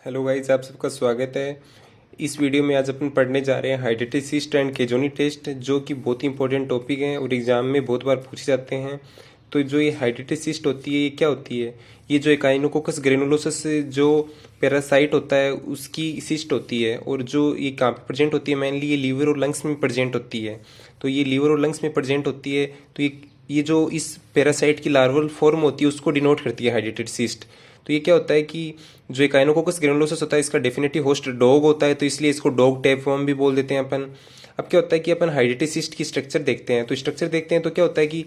Hello guys, आप सबका स्वागत है। इस वीडियो में आज अपन पढ़ने जा रहे हैं हाइड्रेटेड सिस्ट एंड केजोनी टेस्ट, जो कि बहुत ही इंपॉर्टेंट टॉपिक है और एग्जाम में बहुत बार पूछे जाते हैं। तो जो ये हाइड्रेटेड सिस्ट होती है, ये क्या होती है? ये जो एकाइनोकोकस ग्रेनुलोसस जो पैरासाइट होता है उसकी सिस्ट होती है। और जो ये कहाँ पे प्रेजेंट होती है, मेनली ये लीवर और लंग्स में प्रेजेंट होती है। तो ये लीवर और लंग्स में प्रेजेंट होती है। तो ये जो इस पैरासाइट की लार्वल फॉर्म होती है उसको डिनोट करती है हाइड्रेटेड सिस्ट। तो ये क्या होता है कि जो एकाइनोकोकस ग्रेनुलोसस होता है इसका डेफिनेटिव होस्ट डॉग होता है, तो इसलिए इसको डॉग टैपवर्म भी बोल देते हैं अपन। अब क्या होता है कि अपन हाइड्रेटेड सिस्ट की स्ट्रक्चर देखते हैं। तो स्ट्रक्चर देखते हैं तो क्या होता है कि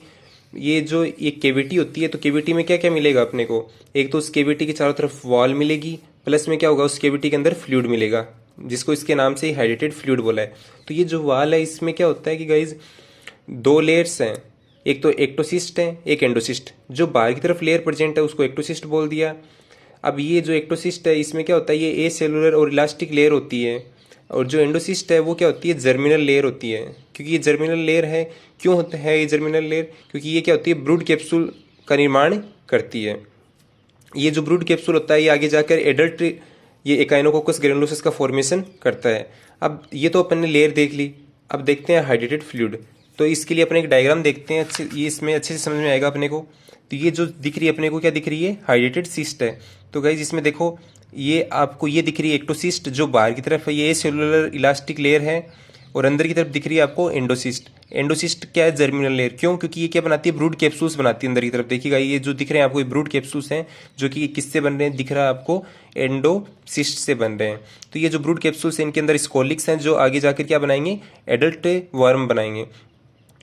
ये जो एक केविटी होती है, तो केविटी में क्या क्या मिलेगा अपने को? एक तो उस केविटी के चारों तरफ वॉल मिलेगी, प्लस में क्या होगा, उस केविटी के अंदर फ्लूइड मिलेगा, जिसको इसके नाम से हाइड्रेटेड फ्लूइड बोला है। तो ये जो वॉल है इसमें क्या होता है कि गाइज दो लेयर्स हैं, एक तो एक्टोसिस्ट है, एक एंडोसिस्ट। जो बाहर की तरफ लेयर प्रेजेंट है उसको एक्टोसिस्ट बोल दिया। अब ये जो एक्टोसिस्ट है इसमें क्या होता है, ये ए सेलुलर और इलास्टिक लेयर होती है। और जो एंडोसिस्ट है वो क्या होती है, जर्मिनल लेयर होती है। क्योंकि ये जर्मिनल लेयर है, क्यों होता है ये जर्मिनल लेयर? क्योंकि ये क्या होती है, ब्रूड कैप्सूल का निर्माण करती है। ये जो ब्रूड कैप्सूल होता है ये आगे जाकर एडल्ट ये एकाइनोकोकस ग्रेनुलोसस का फॉर्मेशन करता है। अब ये तो अपन ने लेयर देख ली, अब देखते हैं हाइड्रेटेड फ्लूइड। तो इसके लिए अपन एक डायग्राम देखते हैं, अच्छे ये इसमें अच्छे से समझ में आएगा अपने को। तो ये जो दिख रही है अपने को, क्या दिख रही है? हाइड्रेटेड सिस्ट है। तो गाइज इसमें देखो, ये आपको ये दिख रही है एक्टोसिस्ट जो बाहर की तरफ है, ये सेलुलर इलास्टिक लेयर है। और अंदर की तरफ दिख रही है आपको एंडोसिस्ट। एंडोसिस्ट क्या है? Germinal layer. क्यों? क्योंकि ये क्या बनाती है, ब्रूड कैप्सूल्स बनाती है अंदर की तरफ। देखिएगा ये जो दिख रहे हैं आपको, ये ब्रूड कैप्सूल्स हैं, जो कि किससे बन रहे हैं दिख रहा है आपको, एंडोसिस्ट से बन रहे हैं। तो ये जो ब्रूड कैप्सूल्स हैं इनके अंदर स्कोलिक्स हैं, जो आगे जाकर क्या बनाएंगे, एडल्ट वर्म बनाएंगे।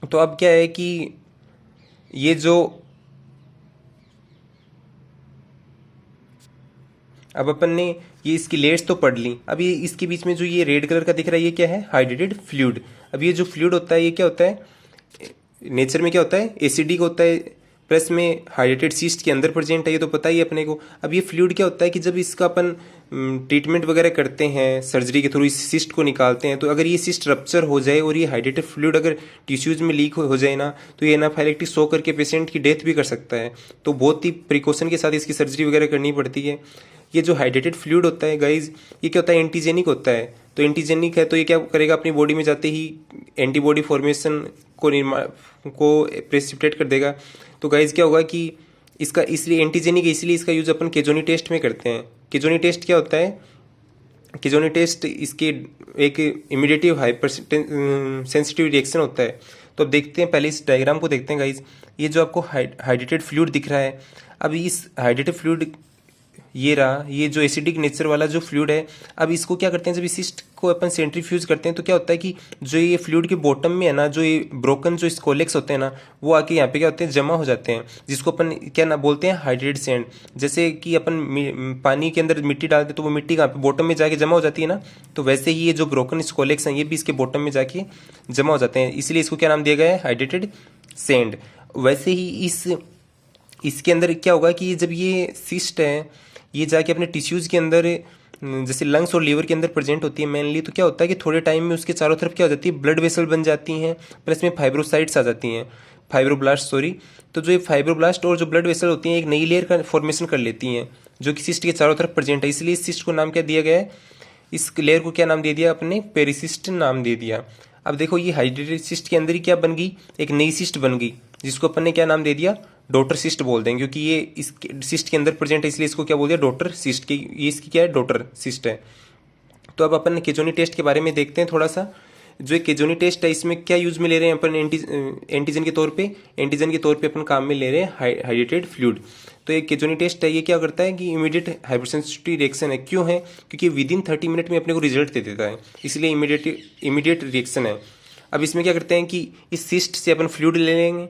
तो अब क्या है कि ये जो अब अपन ने ये इसकी लेयर्स तो पढ़ ली। अब ये इसके बीच में जो ये रेड कलर का दिख रहा है ये क्या है? Hydrated fluid. अब ये जो फ्लूइड होता है ये क्या होता है, नेचर में क्या होता है, एसिडिक होता है, प्लस में हाइड्रेटेड सिस्ट के अंदर प्रेजेंट है, ये तो पता ही है अपने को। अब ये फ्लूइड क्या होता है कि जब इसका अपन ट्रीटमेंट वगैरह करते हैं, सर्जरी के थ्रू इस सिस्ट को निकालते हैं, तो अगर ये सिस्ट रप्चर हो जाए और ये हाइड्रेटेड फ्लूइड अगर टिश्यूज में लीक हो जाए ना, तो ये एनाफाइलेक्टिक शॉक करके पेशेंट की डेथ भी कर सकता है। तो बहुत ही प्रिकॉशन के साथ इसकी सर्जरी वगैरह करनी पड़ती है। ये जो हाइड्रेटेड फ्लूइड होता है गाइज, ये क्या होता है, एंटीजेनिक होता है। तो एंटीजेनिक है तो ये क्या करेगा, अपनी बॉडी में जाते ही एंटीबॉडी फॉर्मेशन को प्रेसिपिटेट कर देगा। तो गाइज क्या होगा कि इसका इसलिए एंटीजेनिक है, इसलिए इसका यूज अपन केजोनी टेस्ट में करते हैं। केजोनी टेस्ट क्या होता है? केजोनी टेस्ट इसके एक इमिडिएटिव हाइपर सेंसिटिव रिएक्शन होता है। तो अब देखते हैं, पहले इस डायग्राम को देखते हैं गाइज। ये जो आपको हाइड्रेटेड फ्लूइड दिख रहा है, अब इस हाइड्रेटेड फ्लूइड ये रहा, ये जो एसिडिक नेचर वाला जो फ्लूइड है, अब इसको क्या करते हैं, जब इस सिस्ट को अपन सेंट्रीफ्यूज करते हैं तो क्या होता है कि जो ये फ्लूइड के बॉटम में है ना, जो ये ब्रोकन जो स्कोलेक्स होते हैं ना, वो आके यहाँ पे क्या होते हैं, जमा हो जाते हैं, जिसको अपन क्या ना बोलते हैं, हाइड्रेटेड सैंड। जैसे कि अपन पानी के अंदर मिट्टी डालते तो वो मिट्टी कहाँ पे, बॉटम में जाके जमा हो जाती है ना। तो वैसे ही ये जो ब्रोकन स्कोलेक्स हैं ये भी इसके बॉटम में जाके जमा हो जाते हैं, इसलिए इसको क्या नाम दिया गया है, हाइड्रेटेड सैंड। वैसे ही इसके अंदर क्या होगा कि जब ये सिस्ट है ये जाके अपने टिश्यूज़ के अंदर, जैसे लंग्स और लीवर के अंदर प्रेजेंट होती है मेनली, तो क्या होता है कि थोड़े टाइम में उसके चारों तरफ क्या हो जाती है, ब्लड वेसल बन जाती हैं, प्लस में फाइब्रोसाइट्स आ जाती हैं, फाइब्रोब्लास्ट सॉरी। तो जो ये फाइब्रोब्लास्ट और जो ब्लड वेसल होती हैं एक नई लेयर का फॉर्मेशन कर लेती हैं, जो कि सिस्ट के चारों तरफ प्रेजेंट है। इसलिए इस सिस्ट को नाम क्या दिया गया है, इस लेयर को क्या नाम दे दिया अपने, पेरिसिस्ट नाम दे दिया। अब देखो ये हाइड्रेटेड सिस्ट के अंदर ही क्या बन गई, एक नई सिस्ट बन गई, जिसको अपन ने क्या नाम दे दिया, डॉटर सिस्ट बोल देंगे। क्योंकि ये इस सिस्ट के अंदर प्रेजेंट है इसलिए इसको क्या बोल दिया, डॉटर सिस्ट की। ये इसकी क्या है, डॉटर सिस्ट है। तो अब अपन केजोनी टेस्ट के बारे में देखते हैं थोड़ा सा। जो केजोनी टेस्ट है इसमें क्या यूज में ले रहे हैं अपन, एंटीजन के तौर पे, एंटीजन के तौर पे अपन काम में ले रहे हैं हाइड्रेटेड फ्लूइड। तो एक केजोनी टेस्ट है, ये क्या करता है कि इमीडिएट हाइपरसेंसिटिव रिएक्शन है। क्यों है? क्योंकि विदिन 30 मिनट में अपने को रिजल्ट दे देता है, इसलिए इमीडिएट रिएक्शन है। अब इसमें क्या करते हैं कि इस सिस्ट से अपन फ्लूइड ले लेंगे।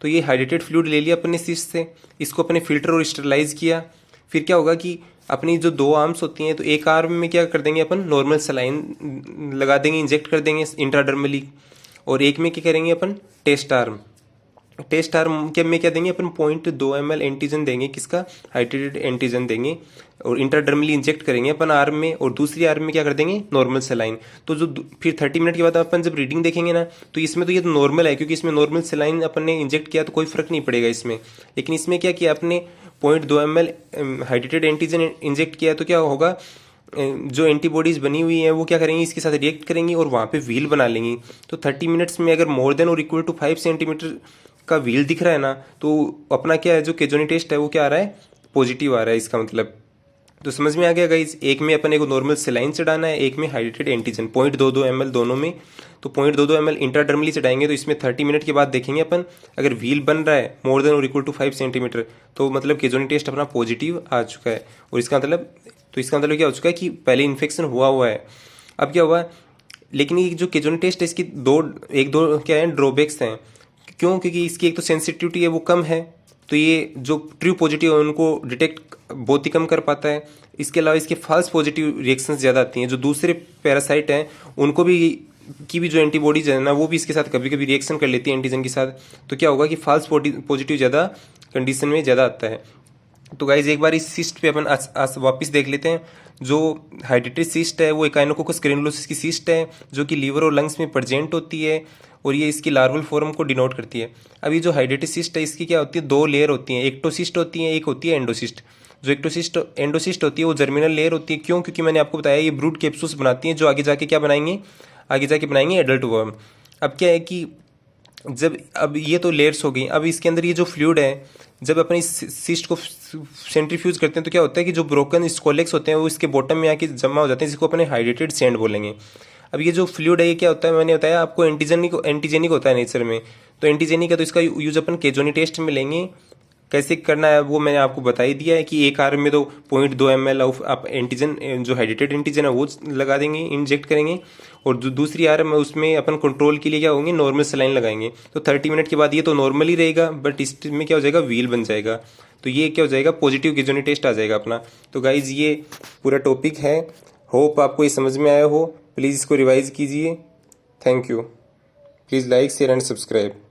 तो ये हाइड्रेटेड फ्लूइड ले लिया अपने सिस्ट से, इसको अपने फिल्टर और स्टरलाइज किया। फिर क्या होगा कि अपनी जो दो आर्म्स होती हैं, तो एक आर्म में क्या कर देंगे अपन, नॉर्मल सलाइन लगा देंगे, इंजेक्ट कर देंगे इंट्राडर्मली। और एक में क्या करेंगे अपन, टेस्ट आर्म। टेस्ट आर्म के में क्या देंगे अपन, 0.2 ml एंटीजन देंगे, किसका, हाइड्रेटेड एंटीजन देंगे, और इंट्राडर्मली इंजेक्ट करेंगे अपन आर्म में, और दूसरी आर्म में क्या कर देंगे, नॉर्मल सलाइन। तो जो फिर 30 मिनट के बाद अपन जब रीडिंग देखेंगे ना, तो इसमें तो ये तो नॉर्मल है, क्योंकि इसमें नॉर्मल सलाइन अपन ने इंजेक्ट किया तो कोई फर्क नहीं पड़ेगा इसमें। लेकिन इसमें क्या किया आपने, 0.2 ml हाइड्रेटेड एंटीजन इंजेक्ट किया तो क्या होगा, जो एंटीबॉडीज़ बनी हुई हैं वो क्या करेंगी, इसके साथ रिएक्ट करेंगी और वहाँ पे व्हील बना लेंगी। तो 30 मिनट्स में अगर मोर देन और इक्वल टू 5 सेंटीमीटर का व्हील दिख रहा है ना, तो अपना क्या है, जो केजोनी टेस्ट है वो क्या आ रहा है, पॉजिटिव आ रहा है इसका मतलब। तो समझ में आ गया गाइज। एक में अपन एक नॉर्मल सेलाइन चढ़ाना है, एक में हाइड्रेटेड एंटीजन 0.22 ml दोनों में। तो 0.22 ml इंट्राडर्मली चढ़ाएंगे, तो इसमें 30 मिनट के बाद देखेंगे अपन, अगर व्हील बन रहा है मोर देन और इक्वल टू 5 सेंटीमीटर, तो मतलब केजोनी टेस्ट अपना पॉजिटिव आ चुका है। और इसका मतलब, तो इसका मतलब क्या हो चुका है कि पहले इन्फेक्शन हुआ है। अब क्या हुआ, लेकिन ये जो केजोनी टेस्ट है इसकी एक दो क्या है, ड्रॉबैक्स हैं। क्यों, क्योंकि इसकी एक तो सेंसिटिविटी है वो कम है, तो ये जो ट्रू पॉजिटिव है उनको डिटेक्ट बहुत ही कम कर पाता है। इसके अलावा इसके फॉल्स पॉजिटिव रिएक्शंस ज़्यादा आती हैं, जो दूसरे पैरासाइट हैं उनको भी की भी जो एंटीबॉडीज है ना, वो भी इसके साथ कभी कभी रिएक्शन कर लेती है एंटीजन के साथ। तो क्या होगा कि फॉल्स पॉजिटिव ज़्यादा कंडीशन में ज़्यादा आता है। तो गाइज एक बार इस सिस्ट पे अपन वापस देख लेते हैं। जो हाइड्रेटेड सिस्ट है वो एकाइनोकोकस ग्रेनुलोसिस की सिस्ट है, जो कि लीवर और लंग्स में प्रेजेंट होती है और ये इसकी लार्वल फॉर्म को डिनोट करती है। अब ये जो हाइड्रेटेड सिस्ट है इसकी क्या होती है, दो लेयर होती हैं, एक्टोसिस्ट होती है, एक होती है एंडोसिस्ट। जो एंडोसिस्ट होती है वो जर्मिनल लेयर होती है। क्यों, क्योंकि मैंने आपको बताया ये ब्रूड कैप्सूल्स बनाती हैं, जो आगे जाके क्या बनाएंगे, आगे जाके बनाएंगे एडल्ट वर्म। अब क्या है कि जब, अब ये तो लेयर्स हो गई, अब इसके अंदर ये जो फ्लूइड है, जब अपन इस सिस्ट को सेंट्रीफ्यूज करते हैं तो क्या होता है कि जो ब्रोकन स्कोलेक्स होते हैं वो इसके बॉटम में आके जमा हो जाते हैं, जिसको अपने हाइड्रेटेड सैंड बोलेंगे। अब ये जो फ्लूइड है ये क्या होता है, मैंने बताया आपको एंटीजेनिक होता है नेचर में। तो एंटीजेनिक है, तो इसका यूज अपन केजोनी टेस्ट में लेंगे। कैसे करना है वो मैंने आपको बता ही दिया है कि एक आर्म में तो 0.2 ml ऑफ आप एंटीजन, जो हाइड्रेटेड एंटीजन है वो लगा देंगे, इंजेक्ट करेंगे। और जो दूसरी आर्म है उसमें अपन कंट्रोल के लिए क्या होंगे, नॉर्मल सलाइन लगाएंगे। तो 30 मिनट के बाद ये तो नॉर्मल ही रहेगा, बट इसमें क्या हो जाएगा, व्हील बन जाएगा। तो ये क्या हो जाएगा, पॉजिटिव केजोनी टेस्ट आ जाएगा अपना। तो गाइज ये पूरा टॉपिक है, होप आपको ये समझ में आया हो। प्लीज़ इसको रिवाइज कीजिए। Thank you. Please like share and subscribe.